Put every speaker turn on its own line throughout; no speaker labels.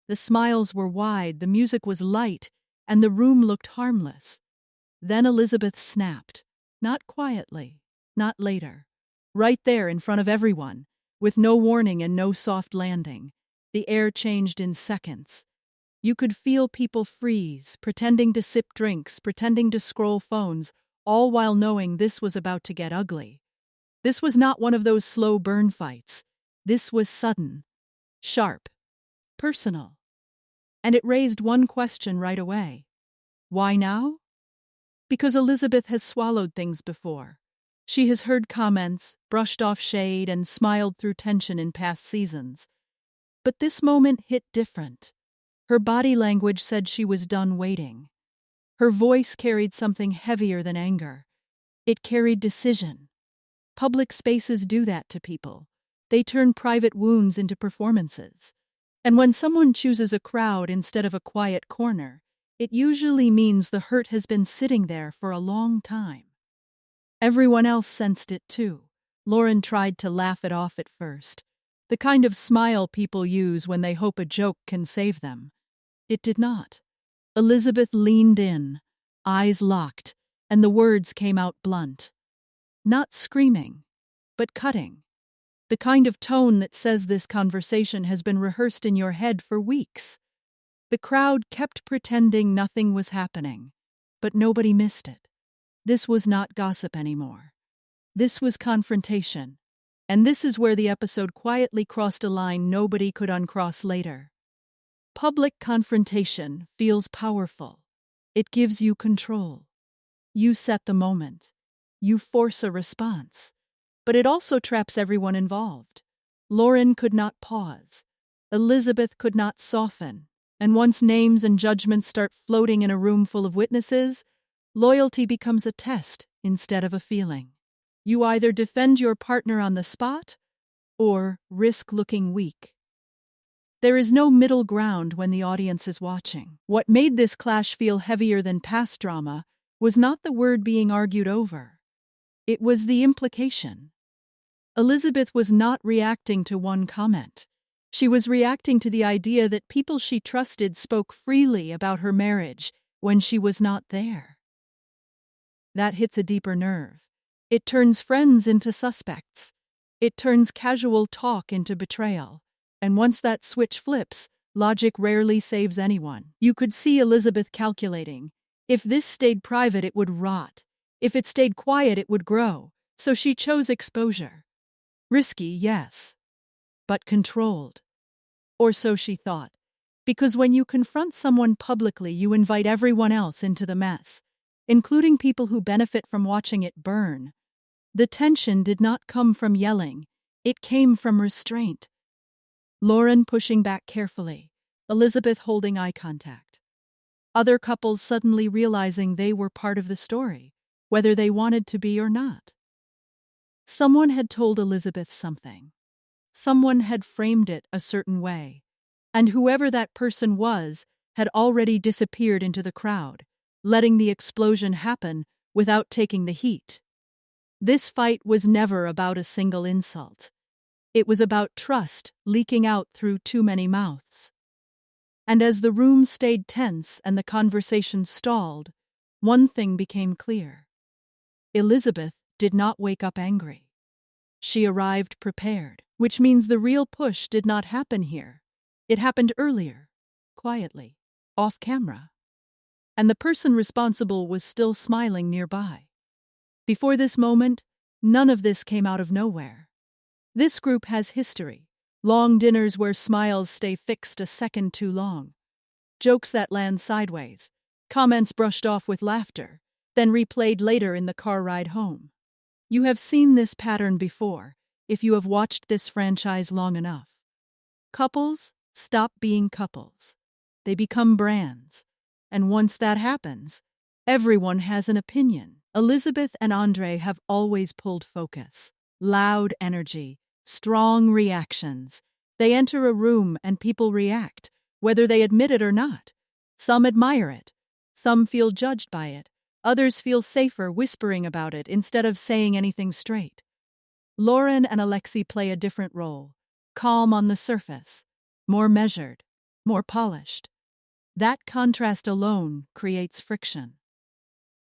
The smiles were wide, the music was light, and the room looked harmless. Then Elizabeth snapped. Not quietly, not later. Right there in front of everyone, with no warning and no soft landing. The air changed in seconds. You could feel people freeze, pretending to sip drinks, pretending to scroll phones, all while knowing this was about to get ugly. This was not one of those slow burn fights. This was sudden, sharp, personal. And it raised one question right away. Why now? Because Elizabeth has swallowed things before. She has heard comments, brushed off shade, and smiled through tension in past seasons. But this moment hit different. Her body language said she was done waiting. Her voice carried something heavier than anger. It carried decision. Public spaces do that to people. They turn private wounds into performances. And when someone chooses a crowd instead of a quiet corner, it usually means the hurt has been sitting there for a long time. Everyone else sensed it too. Loren tried to laugh it off at first. The kind of smile people use when they hope a joke can save them. It did not. Elizabeth leaned in, eyes locked, and the words came out blunt. Not screaming, but cutting. The kind of tone that says this conversation has been rehearsed in your head for weeks. The crowd kept pretending nothing was happening, but nobody missed it. This was not gossip anymore. This was confrontation. And this is where the episode quietly crossed a line nobody could uncross later. Public confrontation feels powerful. It gives you control. You set the moment. You force a response. But it also traps everyone involved. Loren could not pause. Elizabeth could not soften. And once names and judgments start floating in a room full of witnesses, loyalty becomes a test instead of a feeling. You either defend your partner on the spot or risk looking weak. There is no middle ground when the audience is watching. What made this clash feel heavier than past drama was not the word being argued over. It was the implication. Elizabeth was not reacting to one comment. She was reacting to the idea that people she trusted spoke freely about her marriage when she was not there. That hits a deeper nerve. It turns friends into suspects. It turns casual talk into betrayal. And once that switch flips, logic rarely saves anyone. You could see Elizabeth calculating. If this stayed private, it would rot. If it stayed quiet, it would grow. So she chose exposure. Risky, yes, but controlled. Or so she thought. Because when you confront someone publicly, you invite everyone else into the mess, including people who benefit from watching it burn. The tension did not come from yelling. It came from restraint. Loren pushing back carefully, Elizabeth holding eye contact. Other couples suddenly realizing they were part of the story, whether they wanted to be or not. Someone had told Elizabeth something. Someone had framed it a certain way, and whoever that person was had already disappeared into the crowd, letting the explosion happen without taking the heat. This fight was never about a single insult. It was about trust leaking out through too many mouths. And as the room stayed tense and the conversation stalled, one thing became clear. Elizabeth did not wake up angry. She arrived prepared, which means the real push did not happen here. It happened earlier, quietly, off camera. And the person responsible was still smiling nearby. Before this moment, none of this came out of nowhere. This group has history. Long dinners where smiles stay fixed a second too long. Jokes that land sideways. Comments brushed off with laughter, then replayed later in the car ride home. You have seen this pattern before, if you have watched this franchise long enough. Couples stop being couples. They become brands. And once that happens, everyone has an opinion. Elizabeth and Andre have always pulled focus. Loud energy, strong reactions. They enter a room and people react, whether they admit it or not. Some admire it. Some feel judged by it. Others feel safer whispering about it instead of saying anything straight. Loren and Alexei play a different role. Calm on the surface. More measured. more polished. That contrast alone creates friction.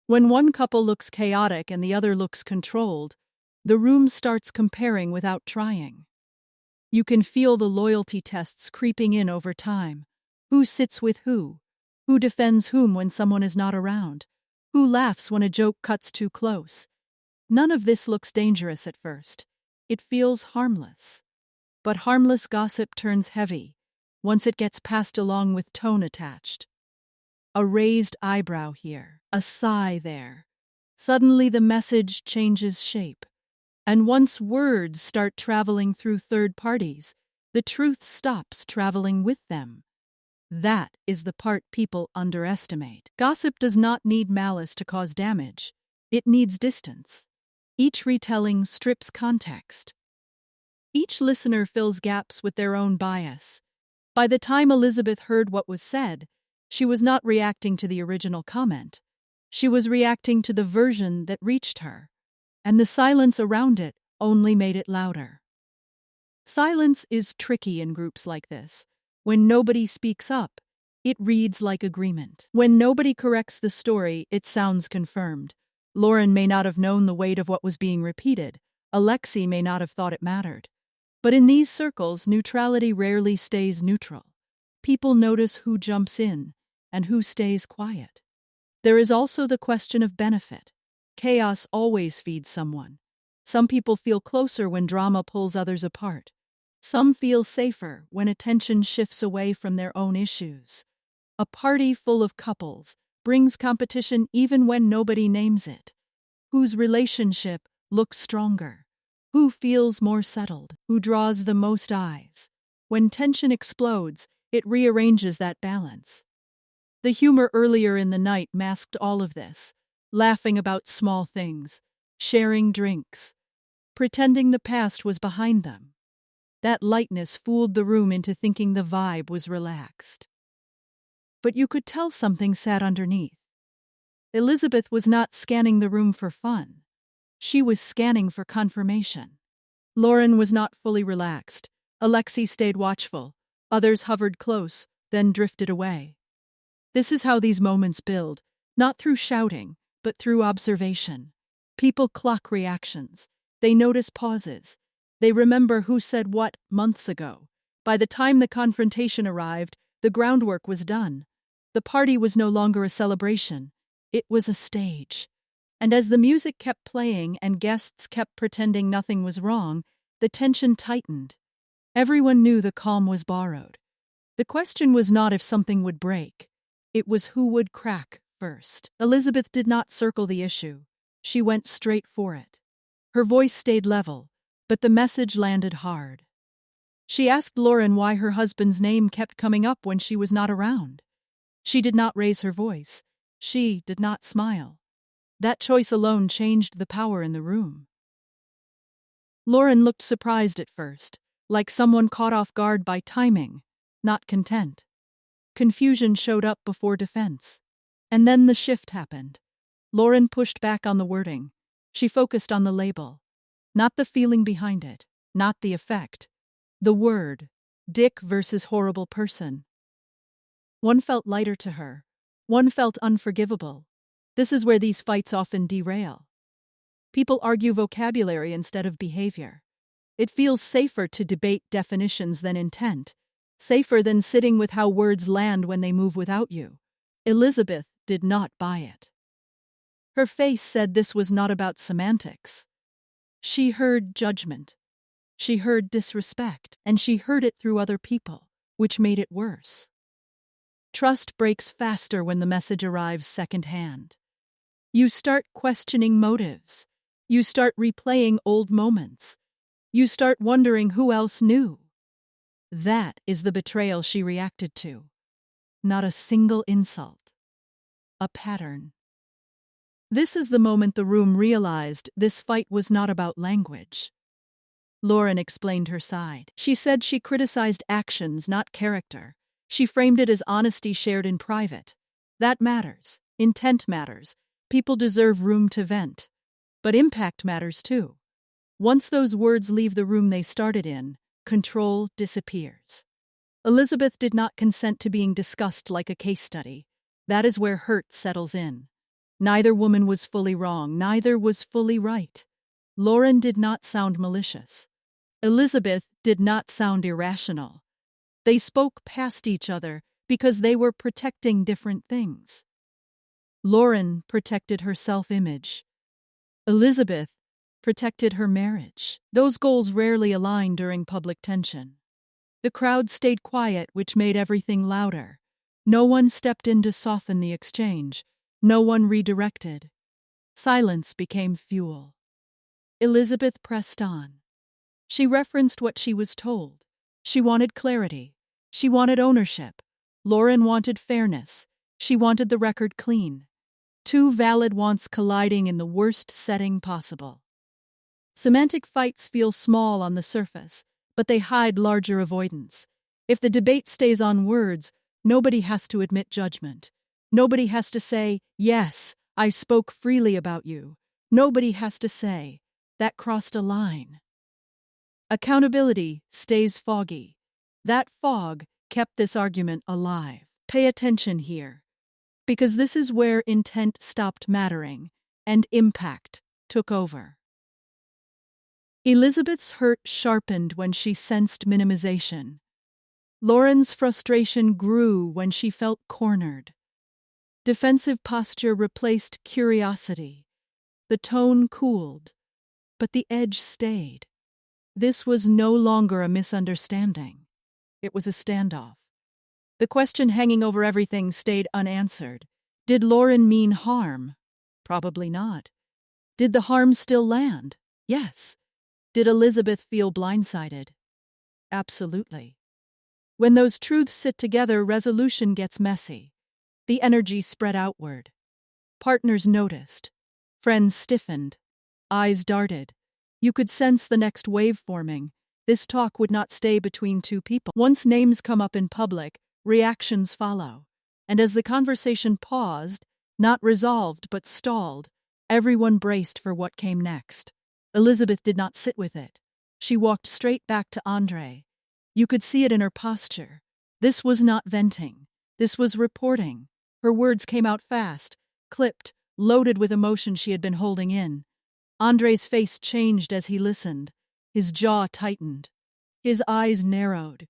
When one couple looks chaotic and the other looks controlled, the room starts comparing without trying. You can feel the loyalty tests creeping in over time. Who sits with who defends whom when someone is not around, who laughs when a joke cuts too close. None of this looks dangerous at first. It feels harmless. But harmless gossip turns heavy once it gets passed along with tone attached. A raised eyebrow here, a sigh there. Suddenly the message changes shape. And once words start traveling through third parties, the truth stops traveling with them. That is the part people underestimate. Gossip does not need malice to cause damage. It needs distance. Each retelling strips context. Each listener fills gaps with their own bias. By the time Elizabeth heard what was said, she was not reacting to the original comment. She was reacting to the version that reached her, and the silence around it only made it louder. Silence is tricky in groups like this. When nobody speaks up, it reads like agreement. When nobody corrects the story, it sounds confirmed. Loren may not have known the weight of what was being repeated. Alexei may not have thought it mattered. But in these circles, neutrality rarely stays neutral. People notice who jumps in and who stays quiet. There is also the question of benefit. Chaos always feeds someone. Some people feel closer when drama pulls others apart. Some feel safer when attention shifts away from their own issues. A party full of couples brings competition even when nobody names it. Whose relationship looks stronger? Who feels more settled? Who draws the most eyes? When tension explodes, it rearranges that balance. The humor earlier in the night masked all of this, laughing about small things, sharing drinks, pretending the past was behind them. That lightness fooled the room into thinking the vibe was relaxed. But you could tell something sat underneath. Elizabeth was not scanning the room for fun. She was scanning for confirmation. Loren was not fully relaxed. Alexei stayed watchful. Others hovered close, then drifted away. This is how these moments build, not through shouting, but through observation. People clock reactions. They notice pauses. They remember who said what months ago. By the time the confrontation arrived, the groundwork was done. The party was no longer a celebration. It was a stage. And as the music kept playing and guests kept pretending nothing was wrong, the tension tightened. Everyone knew the calm was borrowed. The question was not if something would break. It was who would crack first. Elizabeth did not circle the issue. She went straight for it. Her voice stayed level, but the message landed hard. She asked Loren why her husband's name kept coming up when she was not around. She did not raise her voice. She did not smile. That choice alone changed the power in the room. Loren looked surprised at first, like someone caught off guard by timing, not content. Confusion showed up before defense. And then the shift happened. Loren pushed back on the wording. She focused on the label. Not the feeling behind it, not the effect. The word, Dick versus horrible person. One felt lighter to her. One felt unforgivable. This is where these fights often derail. People argue vocabulary instead of behavior. It feels safer to debate definitions than intent, safer than sitting with how words land when they move without you. Elizabeth did not buy it. Her face said this was not about semantics. She heard judgment. She heard disrespect, and she heard it through other people, which made it worse. Trust breaks faster when the message arrives secondhand. You start questioning motives. You start replaying old moments. You start wondering who else knew. That is the betrayal she reacted to. Not a single insult. A pattern. This is the moment the room realized this fight was not about language. Loren explained her side. She said she criticized actions, not character. She framed it as honesty shared in private. That matters. Intent matters. People deserve room to vent. But impact matters too. Once those words leave the room they started in, control disappears. Elizabeth did not consent to being discussed like a case study. That is where hurt settles in. Neither woman was fully wrong, neither was fully right. Loren did not sound malicious. Elizabeth did not sound irrational. They spoke past each other because they were protecting different things. Loren protected her self-image. Elizabeth protected her marriage. Those goals rarely align during public tension. The crowd stayed quiet, which made everything louder. No one stepped in to soften the exchange. No one redirected. Silence became fuel. Elizabeth pressed on. She referenced what she was told. She wanted clarity. She wanted ownership. Loren wanted fairness. She wanted the record clean. Two valid wants colliding in the worst setting possible. Semantic fights feel small on the surface, but they hide larger avoidance. If the debate stays on words, nobody has to admit judgment. Nobody has to say, "Yes, I spoke freely about you." Nobody has to say, "That crossed a line." Accountability stays foggy. That fog kept this argument alive. Pay attention here, because this is where intent stopped mattering and impact took over. Elizabeth's hurt sharpened when she sensed minimization. Loren's frustration grew when she felt cornered. Defensive posture replaced curiosity. The tone cooled, but the edge stayed. This was no longer a misunderstanding. It was a standoff. The question hanging over everything stayed unanswered. Did Loren mean harm? Probably not. Did the harm still land? Yes. Did Elizabeth feel blindsided? Absolutely. When those truths sit together, resolution gets messy. The energy spread outward. Partners noticed. Friends stiffened. Eyes darted. You could sense the next wave forming. This talk would not stay between two people. Once names come up in public, reactions follow. And as the conversation paused, not resolved but stalled, everyone braced for what came next. Elizabeth did not sit with it. She walked straight back to Andre. You could see it in her posture. This was not venting. This was reporting. Her words came out fast, clipped, loaded with emotion she had been holding in. Andre's face changed as he listened. His jaw tightened. His eyes narrowed.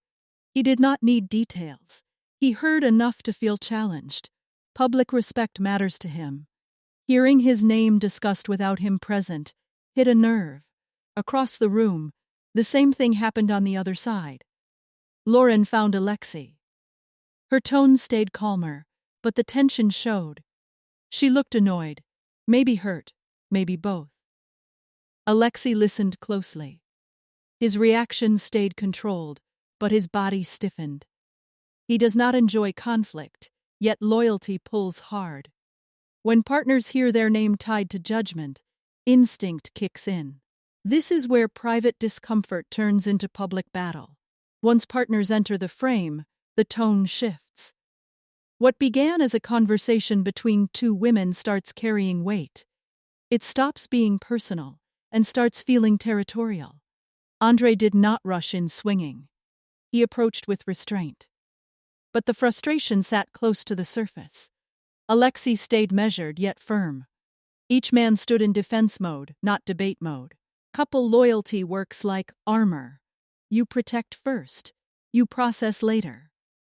He did not need details. He heard enough to feel challenged. Public respect matters to him. Hearing his name discussed without him present hit a nerve. Across the room, the same thing happened on the other side. Loren found Alexei. Her tone stayed calmer, but the tension showed. She looked annoyed, maybe hurt, maybe both. Alexei listened closely. His reaction stayed controlled, but his body stiffened. He does not enjoy conflict, yet loyalty pulls hard. When partners hear their name tied to judgment, instinct kicks in. This is where private discomfort turns into public battle. Once partners enter the frame, the tone shifts. What began as a conversation between two women starts carrying weight. It stops being personal and starts feeling territorial. Andre did not rush in swinging. He approached with restraint. But the frustration sat close to the surface. Alexei stayed measured yet firm. Each man stood in defense mode, not debate mode. Couple loyalty works like armor. You protect first. You process later.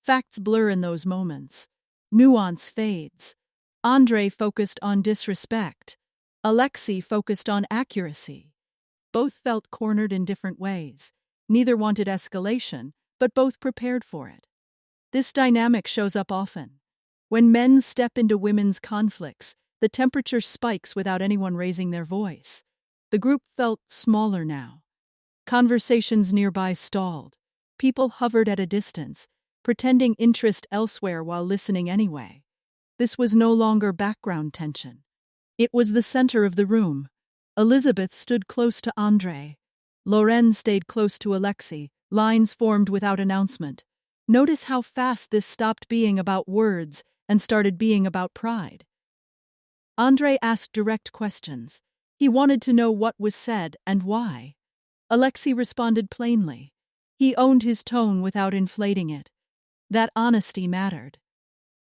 Facts blur in those moments. Nuance fades. Andre focused on disrespect. Alexei focused on accuracy. Both felt cornered in different ways. Neither wanted escalation, but both prepared for it. This dynamic shows up often. When men step into women's conflicts, the temperature spikes without anyone raising their voice. The group felt smaller now. Conversations nearby stalled. People hovered at a distance, pretending interest elsewhere while listening anyway. This was no longer background tension. It was the center of the room. Elizabeth stood close to Andre. Loren stayed close to Alexei. Lines formed without announcement. Notice how fast this stopped being about words and started being about pride. Andre asked direct questions. He wanted to know what was said and why. Alexei responded plainly. He owned his tone without inflating it. That honesty mattered.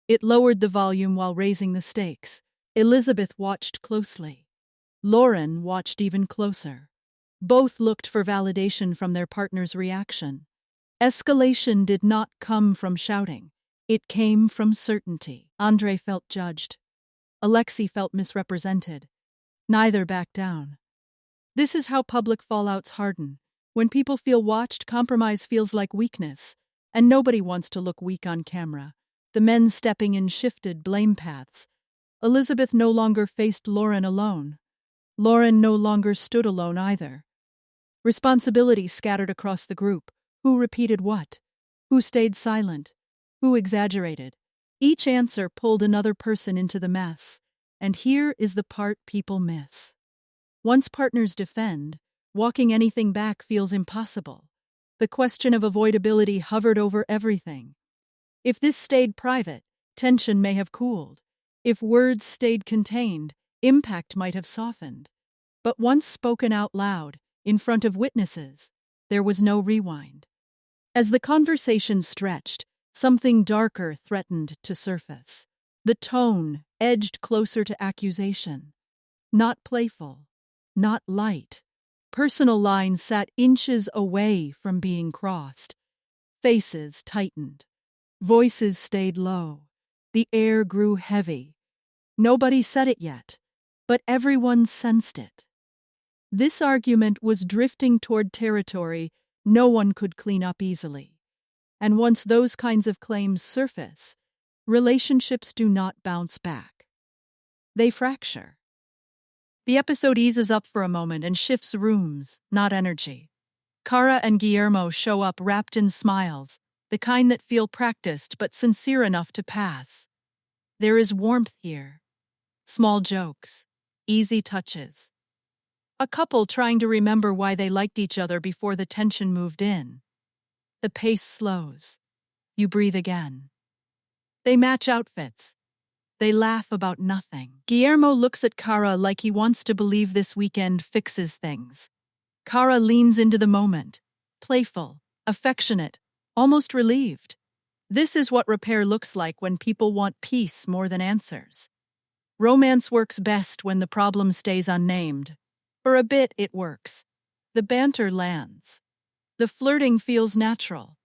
It lowered the volume while raising the stakes. Elizabeth watched closely. Loren watched even closer. Both looked for validation from their partner's reaction. Escalation did not come from shouting. It came from certainty. Andre felt judged. Alexei felt misrepresented. Neither backed down. This is how public fallouts harden. When people feel watched, compromise feels like weakness, and nobody wants to look weak on camera. The men stepping in shifted blame paths. Elizabeth no longer faced Loren alone. Loren no longer stood alone either. Responsibility scattered across the group. Who repeated what? Who stayed silent? Who exaggerated? Each answer pulled another person into the mess. And here is the part people miss. Once partners defend, walking anything back feels impossible. The question of avoidability hovered over everything. If this stayed private, tension may have cooled. If words stayed contained, impact might have softened. But once spoken out loud, in front of witnesses, there was no rewind. As the conversation stretched, something darker threatened to surface. The tone edged closer to accusation. Not playful, not light. Personal lines sat inches away from being crossed. Faces tightened. Voices stayed low. The air grew heavy. Nobody said it yet, but everyone sensed it. This argument was drifting toward territory no one could clean up easily. And once those kinds of claims surface, relationships do not bounce back. They fracture. The episode eases up for a moment and shifts rooms, not energy. Cara and Guillermo show up wrapped in smiles, the kind that feel practiced but sincere enough to pass. There is warmth here. Small jokes, easy touches. A couple trying to remember why they liked each other before the tension moved in. The pace slows. You breathe again. They match outfits. They laugh about nothing. Guillermo looks at Cara like he wants to believe this weekend fixes things. Cara leans into the moment, playful, affectionate, almost relieved. This is what repair looks like when people want peace more than answers. Romance works best when the problem stays unnamed. For a bit, it works. The banter lands. The flirting feels natural.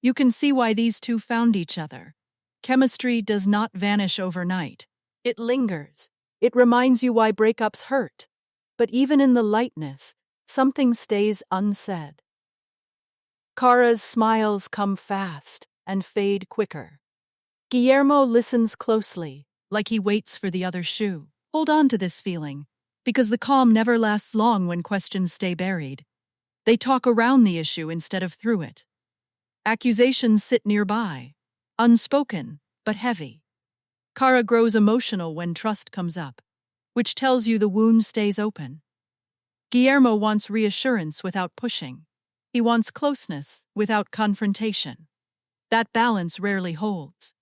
You can see why these two found each other. Chemistry does not vanish overnight. It lingers. It reminds you why breakups hurt. But even in the lightness, something stays unsaid. Cara's smiles come fast and fade quicker. Guillermo listens closely, like he waits for the other shoe. Hold on to this feeling, because the calm never lasts long when questions stay buried. They talk around the issue instead of through it. Accusations sit nearby, unspoken, but heavy. Cara grows emotional when trust comes up, which tells you the wound stays open. Guillermo wants reassurance without pushing. He wants closeness without confrontation. That balance rarely holds.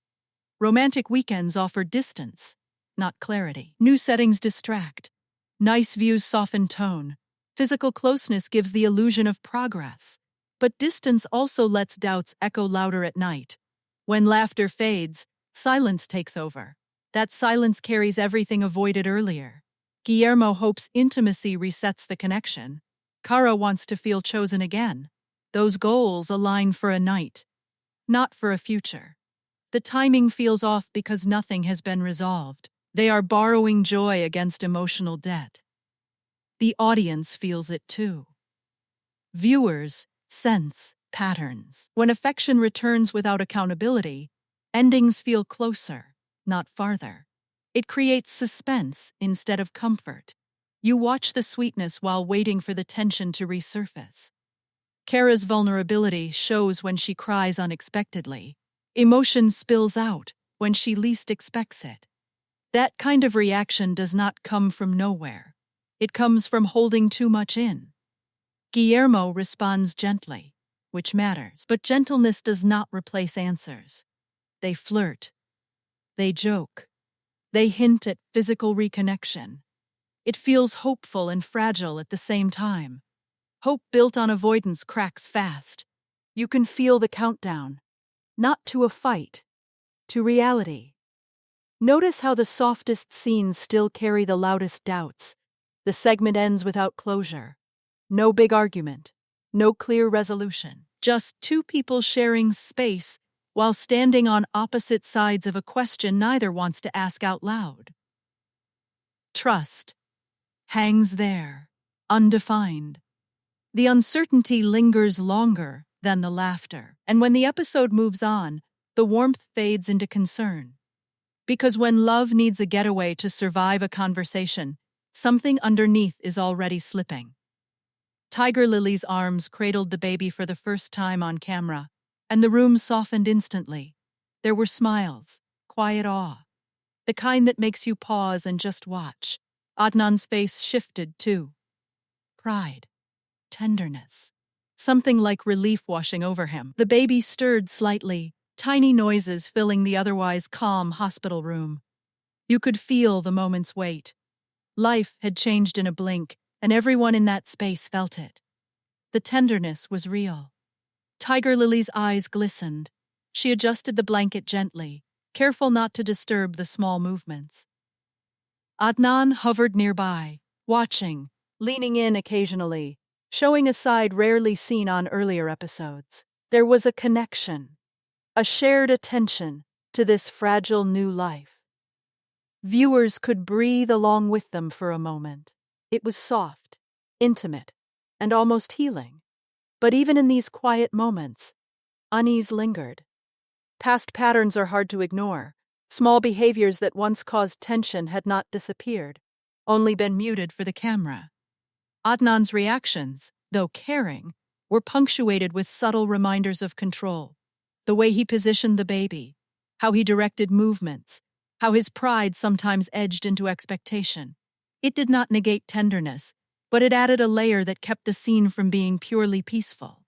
Romantic weekends offer distance, not clarity. New settings distract. Nice views soften tone. Physical closeness gives the illusion of progress. But distance also lets doubts echo louder at night. When laughter fades, silence takes over. That silence carries everything avoided earlier. Guillermo hopes intimacy resets the connection. Cara wants to feel chosen again. Those goals align for a night, not for a future. The timing feels off because nothing has been resolved. They are borrowing joy against emotional debt. The audience feels it too. Viewers sense patterns. When affection returns without accountability, endings feel closer, not farther. It creates suspense instead of comfort. You watch the sweetness while waiting for the tension to resurface. Kara's vulnerability shows when she cries unexpectedly. Emotion spills out when she least expects it. That kind of reaction does not come from nowhere. It comes from holding too much in. Guillermo responds gently, which matters, but gentleness does not replace answers. They flirt. They joke. They hint at physical reconnection. It feels hopeful and fragile at the same time. Hope built on avoidance cracks fast. You can feel the countdown, not to a fight, to reality. Notice how the softest scenes still carry the loudest doubts. The segment ends without closure. No big argument, no clear resolution. Just two people sharing space while standing on opposite sides of a question neither wants to ask out loud. Trust hangs there, undefined. The uncertainty lingers longer than the laughter. And when the episode moves on, the warmth fades into concern. Because when love needs a getaway to survive a conversation, something underneath is already slipping. Tigerlily's arms cradled the baby for the first time on camera, and the room softened instantly. There were smiles, quiet awe, the kind that makes you pause and just watch. Adnan's face shifted too. Pride, tenderness, something like relief washing over him. The baby stirred slightly, tiny noises filling the otherwise calm hospital room. You could feel the moment's weight. Life had changed in a blink, and everyone in that space felt it. The tenderness was real. Tigerlily's eyes glistened. She adjusted the blanket gently, careful not to disturb the small movements. Adnan hovered nearby, watching, leaning in occasionally, showing a side rarely seen on earlier episodes. There was a connection, a shared attention to this fragile new life. Viewers could breathe along with them for a moment. It was soft, intimate, and almost healing. But even in these quiet moments, unease lingered. Past patterns are hard to ignore. Small behaviors that once caused tension had not disappeared, only been muted for the camera. Adnan's reactions, though caring, were punctuated with subtle reminders of control. The way he positioned the baby, how he directed movements, how his pride sometimes edged into expectation. It did not negate tenderness, but it added a layer that kept the scene from being purely peaceful.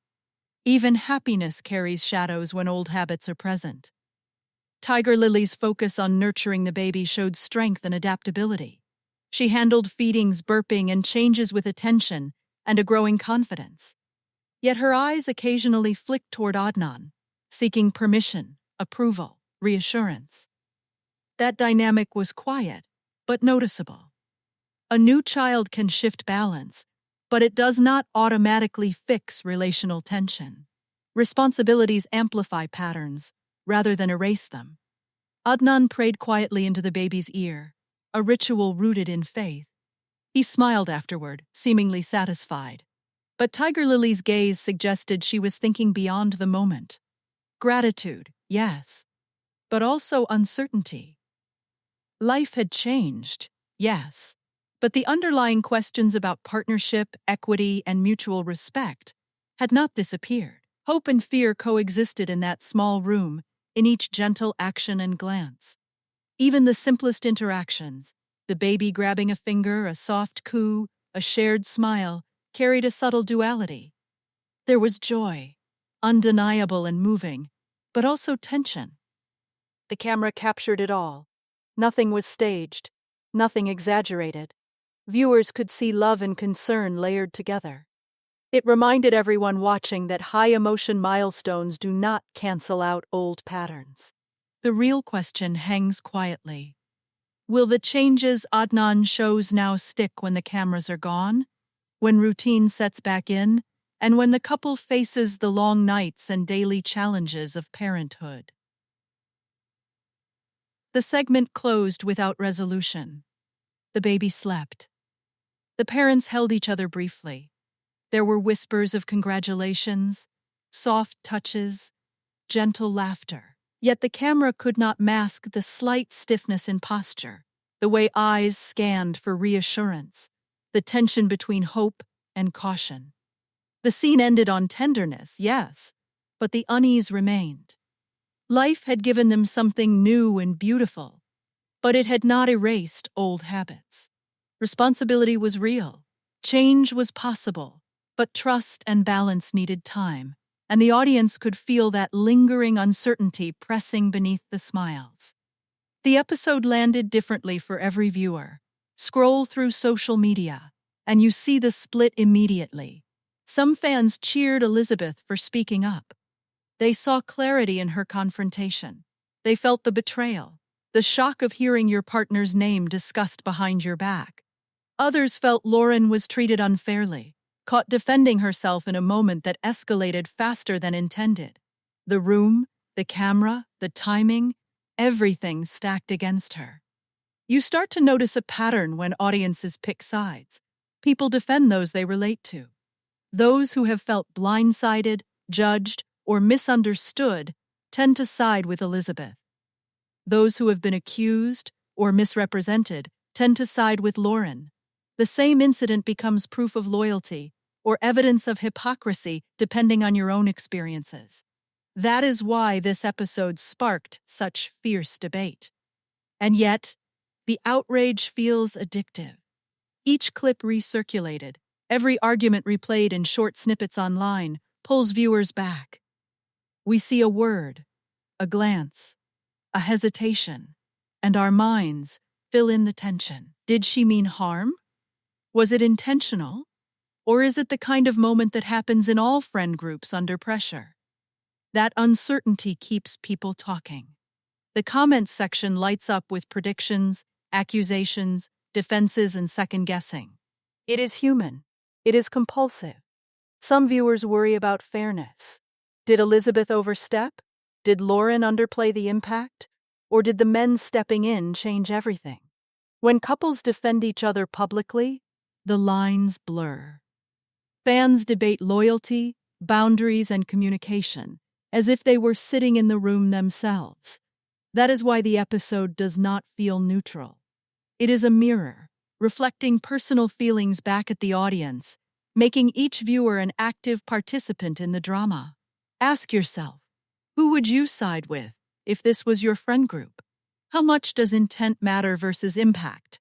Even happiness carries shadows when old habits are present. Tigerlily's focus on nurturing the baby showed strength and adaptability. She handled feedings, burping, and changes with attention and a growing confidence. Yet her eyes occasionally flicked toward Adnan, seeking permission, approval, reassurance. That dynamic was quiet, but noticeable. A new child can shift balance, but it does not automatically fix relational tension. Responsibilities amplify patterns, rather than erase them. Adnan prayed quietly into the baby's ear, a ritual rooted in faith. He smiled afterward, seemingly satisfied. But Tigerlily's gaze suggested she was thinking beyond the moment. Gratitude, yes, but also uncertainty. Life had changed, yes, but the underlying questions about partnership, equity, and mutual respect had not disappeared. Hope and fear coexisted in that small room, in each gentle action and glance. Even the simplest interactions, the baby grabbing a finger, a soft coo, a shared smile, carried a subtle duality. There was joy, undeniable and moving, but also tension. The camera captured it all. Nothing was staged, nothing exaggerated. Viewers could see love and concern layered together. It reminded everyone watching that high-emotion milestones do not cancel out old patterns. The real question hangs quietly. Will the changes Adnan shows now stick when the cameras are gone? When routine sets back in? And when the couple faces the long nights and daily challenges of parenthood? The segment closed without resolution. The baby slept. The parents held each other briefly. There were whispers of congratulations, soft touches, gentle laughter. Yet the camera could not mask the slight stiffness in posture, the way eyes scanned for reassurance, the tension between hope and caution. The scene ended on tenderness, yes, but the unease remained. Life had given them something new and beautiful, but it had not erased old habits. Responsibility was real. Change was possible, but trust and balance needed time, and the audience could feel that lingering uncertainty pressing beneath the smiles. The episode landed differently for every viewer. Scroll through social media, and you see the split immediately. Some fans cheered Elizabeth for speaking up. They saw clarity in her confrontation. They felt the betrayal, the shock of hearing your partner's name discussed behind your back. Others felt Loren was treated unfairly, caught defending herself in a moment that escalated faster than intended. The room, the camera, the timing, everything stacked against her. You start to notice a pattern when audiences pick sides. People defend those they relate to. Those who have felt blindsided, judged, or misunderstood tend to side with Elizabeth. Those who have been accused or misrepresented tend to side with Loren. The same incident becomes proof of loyalty or evidence of hypocrisy depending on your own experiences. That is why this episode sparked such fierce debate. And yet, the outrage feels addictive. Each clip recirculated, every argument replayed in short snippets online, pulls viewers back. We see a word, a glance, a hesitation, and our minds fill in the tension. Did she mean harm? Was it intentional? Or is it the kind of moment that happens in all friend groups under pressure? That uncertainty keeps people talking. The comments section lights up with predictions, accusations, defenses, and second guessing. It is human. It is compulsive. Some viewers worry about fairness. Did Elizabeth overstep? Did Loren underplay the impact? Or did the men stepping in change everything? When couples defend each other publicly, the lines blur. Fans debate loyalty, boundaries, and communication, as if they were sitting in the room themselves. That is why the episode does not feel neutral. It is a mirror, reflecting personal feelings back at the audience, making each viewer an active participant in the drama. Ask yourself, who would you side with if this was your friend group? How much does intent matter versus impact?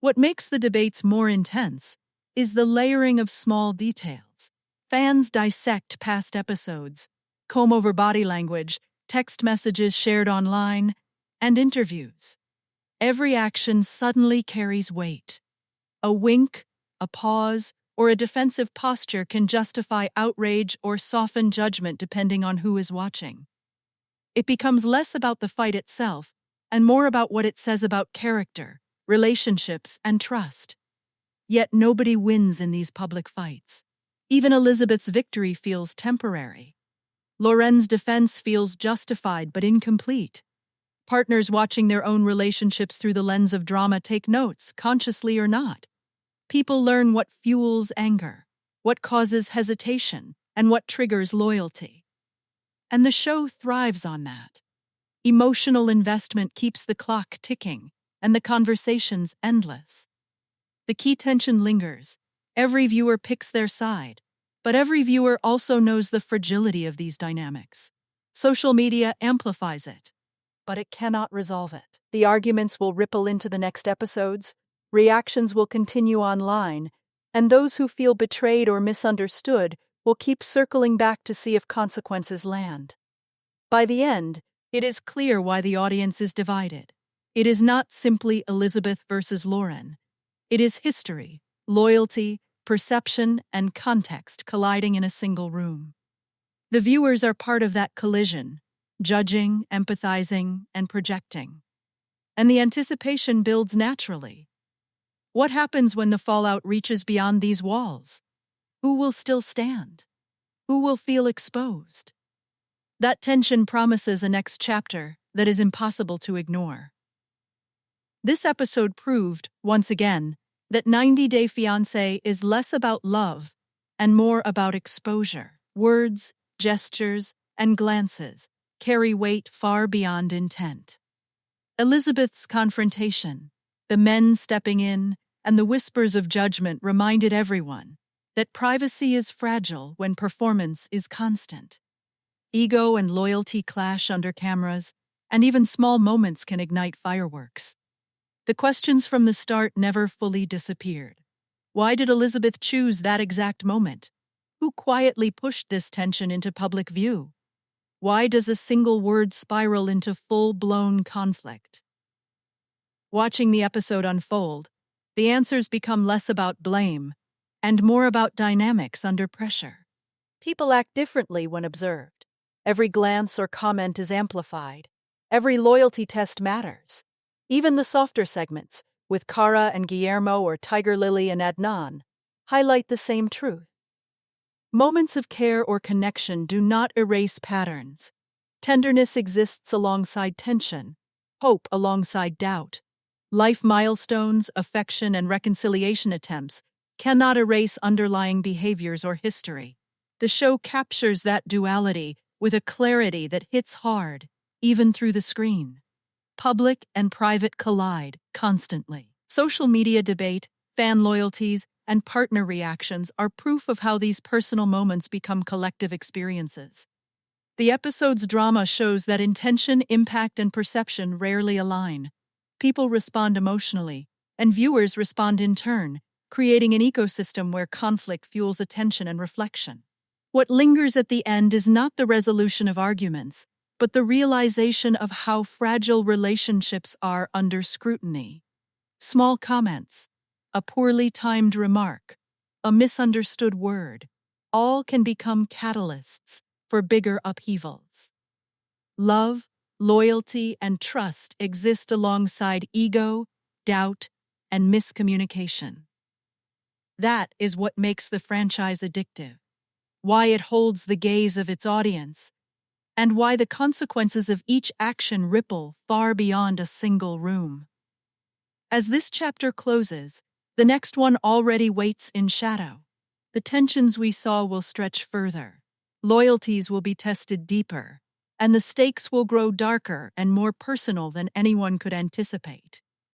What makes the debates more intense is the layering of small details. Fans dissect past episodes, comb over body language, text messages shared online, and interviews. Every action suddenly carries weight. A wink, a pause, or a defensive posture can justify outrage or soften judgment depending on who is watching. It becomes less about the fight itself and more about what it says about character, relationships, and trust. Yet nobody wins in these public fights. Even Elizabeth's victory feels temporary. Loren's defense feels justified but incomplete. Partners watching their own relationships through the lens of drama take notes, consciously or not. People learn what fuels anger, what causes hesitation, and what triggers loyalty. And the show thrives on that. Emotional investment keeps the clock ticking, and the conversations endless. The key tension lingers. Every viewer picks their side, but every viewer also knows the fragility of these dynamics. Social media amplifies it, but it cannot resolve it. The arguments will ripple into the next episodes, reactions will continue online, and those who feel betrayed or misunderstood will keep circling back to see if consequences land. By the end, it is clear why the audience is divided. It is not simply Elizabeth versus Loren. It is history, loyalty, perception, and context colliding in a single room. The viewers are part of that collision, judging, empathizing, and projecting. And the anticipation builds naturally. What happens when the fallout reaches beyond these walls? Who will still stand? Who will feel exposed? That tension promises a next chapter that is impossible to ignore. This episode proved, once again, that 90 Day Fiance is less about love and more about exposure. Words, gestures, and glances carry weight far beyond intent. Elizabeth's confrontation, the men stepping in, and the whispers of judgment reminded everyone that privacy is fragile when performance is constant. Ego and loyalty clash under cameras, and even small moments can ignite fireworks. The questions from the start never fully disappeared. Why did Elizabeth choose that exact moment? Who quietly pushed this tension into public view? Why does a single word spiral into full-blown conflict? Watching the episode unfold, the answers become less about blame and more about dynamics under pressure. People act differently when observed. Every glance or comment is amplified. Every loyalty test matters. Even the softer segments, with Kara and Guillermo or Tigerlily and Adnan, highlight the same truth. Moments of care or connection do not erase patterns. Tenderness exists alongside tension, hope alongside doubt. Life milestones, affection, and reconciliation attempts cannot erase underlying behaviors or history. The show captures that duality with a clarity that hits hard, even through the screen. Public and private collide constantly. Social media debate, fan loyalties, and partner reactions are proof of how these personal moments become collective experiences. The episode's drama shows that intention, impact, and perception rarely align. People respond emotionally, and viewers respond in turn, creating an ecosystem where conflict fuels attention and reflection. What lingers at the end is not the resolution of arguments, but the realization of how fragile relationships are under scrutiny. Small comments, a poorly timed remark, a misunderstood word, all can become catalysts for bigger upheavals. Love, loyalty, and trust exist alongside ego, doubt, and miscommunication. That is what makes the franchise addictive, why it holds the gaze of its audience, and why the consequences of each action ripple far beyond a single room. As this chapter closes, the next one already waits in shadow. The tensions we saw will stretch further, loyalties will be tested deeper, and the stakes will grow darker and more personal than anyone could anticipate.